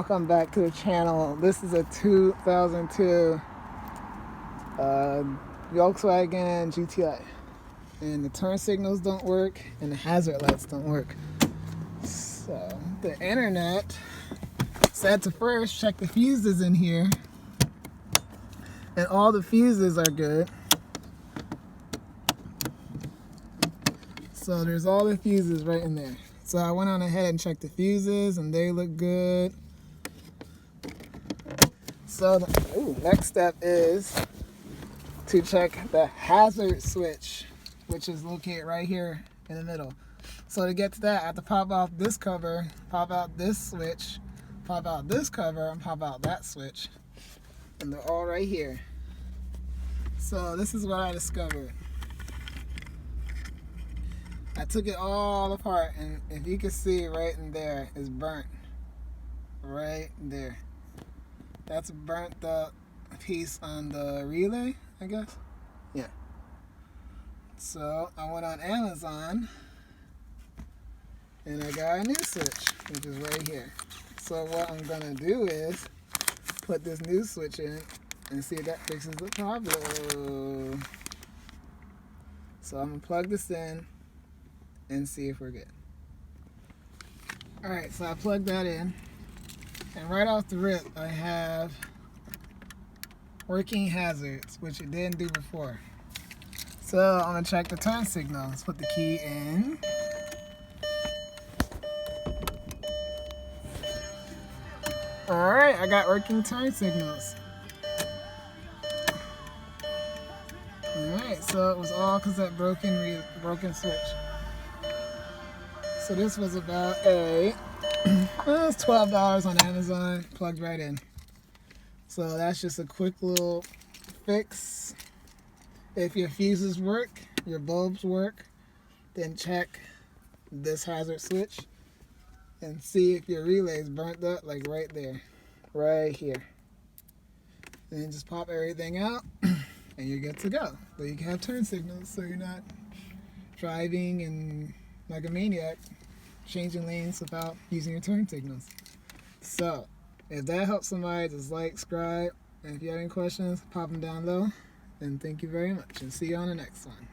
welcome back to the channel. This is a 2002 Volkswagen GTI, and the turn signals don't work and the hazard lights don't work. So the internet said to first check the fuses in here, and all the fuses are good. So there's all the fuses right in there. So I went on ahead and checked the fuses and they look good. So the next step is to check the hazard switch, which is located right here in the middle. So to get to that, I have to pop off this cover, pop out this switch, pop out this cover, and pop out that switch. And they're all right here. So this is what I discovered. I took it all apart, and if you can see right in there, it's burnt. Right there. That's a burnt up piece on the relay, I guess. Yeah. So I went on Amazon and I got a new switch, which is right here. So what I'm gonna do is put this new switch in and see if that fixes the problem. So I'm gonna plug this in and see if we're good. Alright, so I plugged that in, and right off the rip I have working hazards, which it didn't do before. So I'm gonna check the turn signals. Put the key in. Alright, I got working turn signals. Alright, so it was all because that broken switch. So this was about it was $12 on Amazon, plugged right in. So that's just a quick little fix. If your fuses work, your bulbs work, then check this hazard switch and see if your relay is burnt up, like right there, right here. And then just pop everything out and you're good to go. So you can have turn signals so you're not driving and like a maniac changing lanes without using your turn signals. So if that helps somebody, just like, subscribe, and if you have any questions, pop them down low. And thank you very much, and see you on the next one.